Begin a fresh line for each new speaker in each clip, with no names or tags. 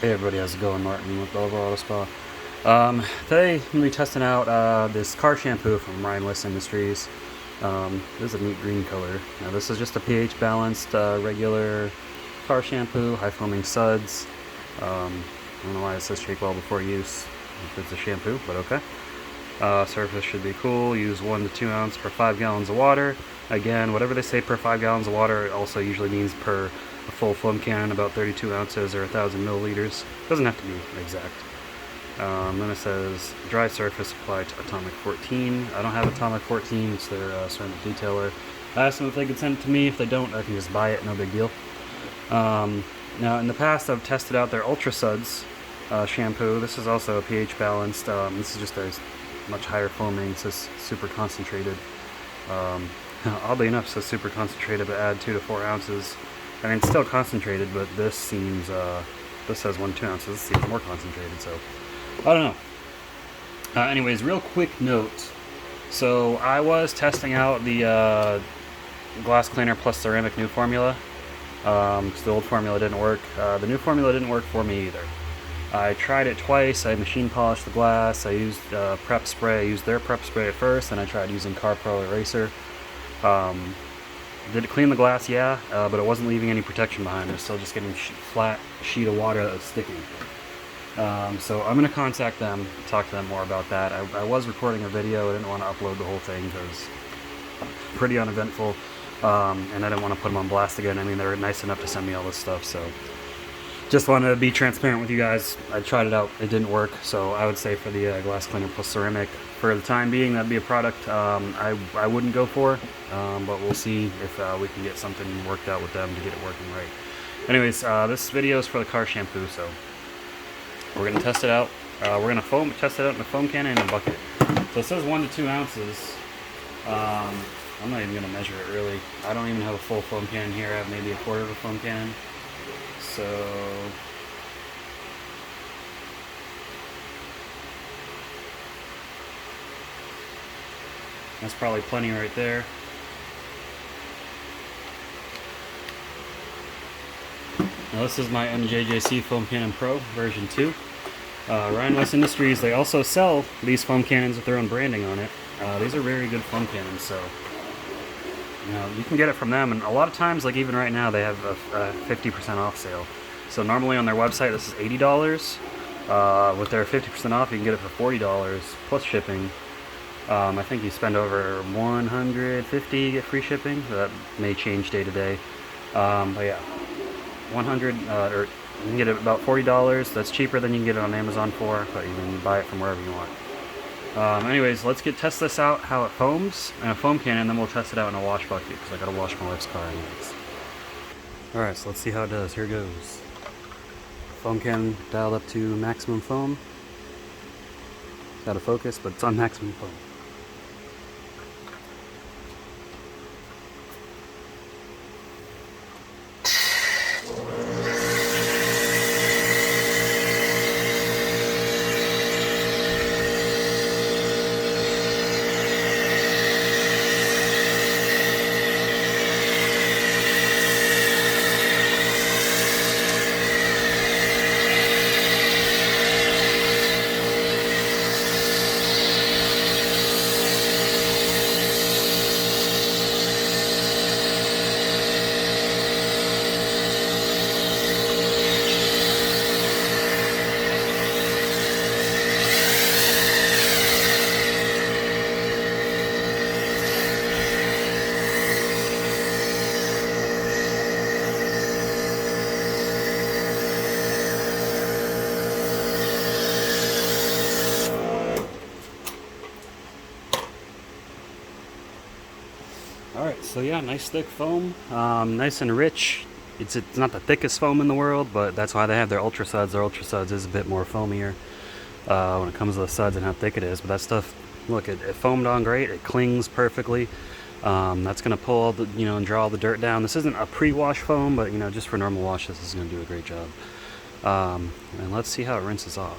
Hey everybody, how's it going? Martin with Belvoir Auto Spa. Today I'm going to be testing out this car shampoo from Ryan West Industries. This is a neat green color. Now this is just a pH balanced regular car shampoo, high foaming suds. I don't know why it says shake well before use if it's a shampoo, but okay. Surface should be cool. Use 1 to 2 ounce per 5 gallons of water. Again, whatever they say per 5 gallons of water, it also usually means per a full foam can, about 32 ounces or 1,000 milliliters. Doesn't have to be exact. Then it says dry surface apply to Atomic 14. I don't have Atomic 14, it's their ceramic detailer. I asked them if they could send it to me. If they don't, I can just buy it, no big deal. Now in the past I've tested out their Ultra Suds shampoo. This is also a pH balanced. This is just a much higher foaming. It says super concentrated. Oddly enough, it says super concentrated, but add 2 to 4 ounces. I mean, it's still concentrated, but this seems, this says 1 to 2 ounces. This seems more concentrated, so I don't know. Anyways, real quick note. So I was testing out the glass cleaner plus ceramic new formula, because the old formula didn't work. The new formula didn't work for me either. I tried it twice. I machine polished the glass. I used prep spray. I used their prep spray at first, and I tried using Carpro eraser. Did it clean the glass? Yeah, but it wasn't leaving any protection behind. It was still just getting flat sheet of water that was sticking. So I'm going to contact them, talk to them more about that. I was recording a video. I didn't want to upload the whole thing because pretty uneventful, and I didn't want to put them on blast again. I mean, they were nice enough to send me all this stuff, so just wanted to be transparent with you guys. I tried it out. It didn't work, so I would say for the glass cleaner plus ceramic, for the time being, that'd be a product I wouldn't go for, but we'll see if we can get something worked out with them to get it working right. Anyways, this video is for the car shampoo, so we're going to test it out. We're going to test it out in a foam can and a bucket. So it says 1 to 2 ounces. I'm not even going to measure it really. I don't even have a full foam can here. I have maybe a quarter of a foam can. So that's probably plenty right there. Now this is my NJJC Foam Cannon Pro version 2. Ryan West Industries, they also sell these foam cannons with their own branding on it. These are very good foam cannons, so you can get it from them, and a lot of times, like even right now, they have a 50% off sale. So normally on their website this is $80. With their 50% off, you can get it for $40 plus shipping. I think you spend over $150, get free shipping. That may change day to day, but yeah, 100 or you can get it about $40. That's cheaper than you can get it on Amazon for, but you can buy it from wherever you want. Anyways, let's test this out, how it foams in a foam can, and then we'll test it out in a wash bucket because I gotta wash my wife's car anyways. Alright, so let's see how it does. Here goes. Foam can dialed up to maximum foam. It's out of focus, but it's on maximum foam. Alright, so yeah, nice thick foam, nice and rich. It's not the thickest foam in the world, but that's why they have their Ultra Suds. Their Ultra Suds is a bit more foamier when it comes to the suds and how thick it is. But that stuff, look, it foamed on great. It clings perfectly. That's going to pull all the, and draw all the dirt down. This isn't a pre-wash foam, but just for normal wash, this is going to do a great job. And let's see how it rinses off.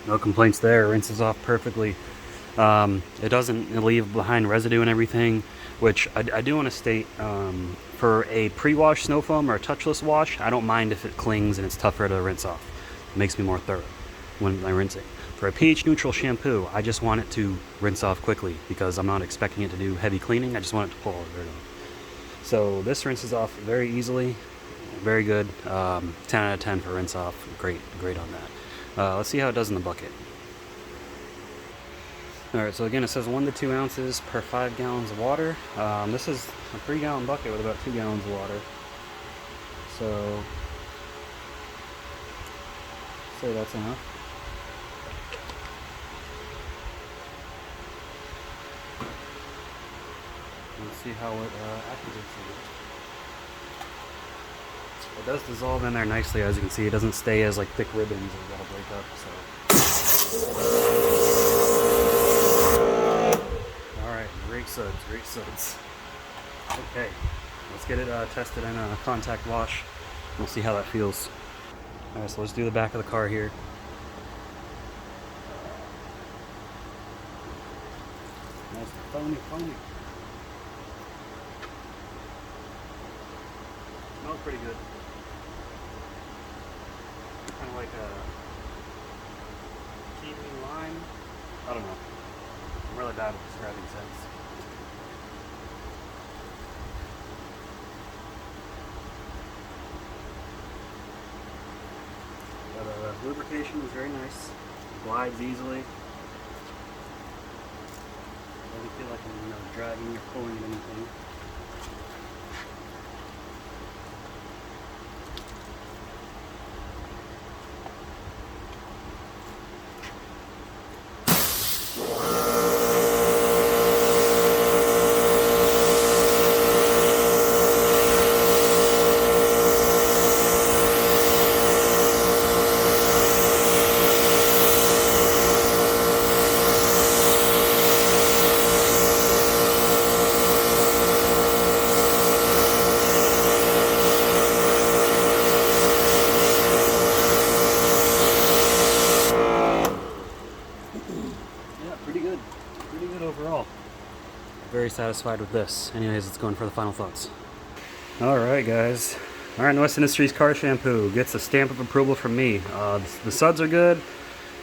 No complaints there. Rinses off perfectly. It doesn't leave behind residue and everything, which I do want to state, for a pre-wash snow foam or a touchless wash, I don't mind if it clings and it's tougher to rinse off. It makes me more thorough when I rinse it. For a pH neutral shampoo, I just want it to rinse off quickly because I'm not expecting it to do heavy cleaning. I just want it to pull all the dirt off. So this rinses off very easily, very good. 10 out of 10 for rinse off. Great on that. Let's see how it does in the bucket. Alright, so again, it says 1 to 2 ounces per 5 gallons of water. This is a 3-gallon bucket with about 2 gallons of water. So, say that's enough. Let's see how it activates it. It does dissolve in there nicely, as you can see. It doesn't stay as like thick ribbons or gotta break up. So, all right, great suds. Okay, let's get it tested in a contact wash. We'll see how that feels. All right, so let's do the back of the car here. Nice and foamy. Smells pretty good. Kind of like a kiwi lime. I don't know. I'm really bad at describing scents. But lubrication is very nice. Glides easily. Doesn't feel like I'm dragging or pulling at anything. Pretty good overall. Very satisfied with this. Anyways, let's go in for the final thoughts. Alright guys. Alright, West Industries car shampoo gets a stamp of approval from me. The suds are good.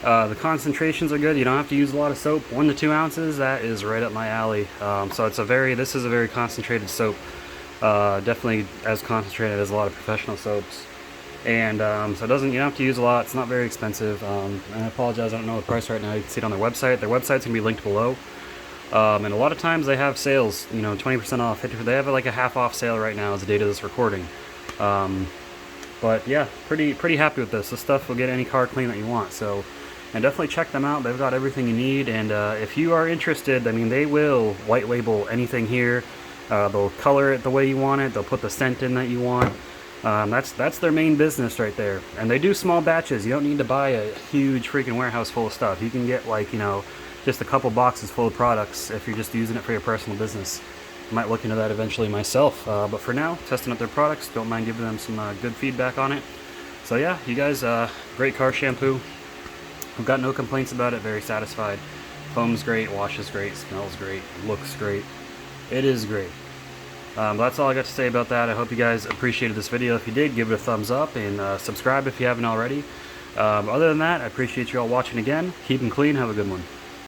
The concentrations are good. You don't have to use a lot of soap. 1 to 2 ounces, that is right up my alley. So this is a very concentrated soap. Definitely as concentrated as a lot of professional soaps. And so you don't have to use a lot. It's not very expensive. And I apologize, I don't know the price right now. You can see it on their website. Their website's gonna be linked below. And a lot of times they have sales, 20% off. They have like a half off sale right now as the date of this recording. But yeah, pretty happy with this. This stuff will get any car clean that you want. So, and definitely check them out. They've got everything you need. And if you are interested, I mean, they will white label anything here. They'll color it the way you want it. They'll put the scent in that you want. That's their main business right there. And they do small batches. You don't need to buy a huge freaking warehouse full of stuff. You can get like, just a couple boxes full of products if you're just using it for your personal business. I might look into that eventually myself. But for now, testing out their products. Don't mind giving them some good feedback on it. So yeah, you guys, great car shampoo. I've got no complaints about it. Very satisfied. Foam's great, washes great, smells great, looks great. It is great. That's all I got to say about that. I hope you guys appreciated this video. If you did, give it a thumbs up and subscribe if you haven't already. Other than that, I appreciate you all watching again. Keep them clean. Have a good one.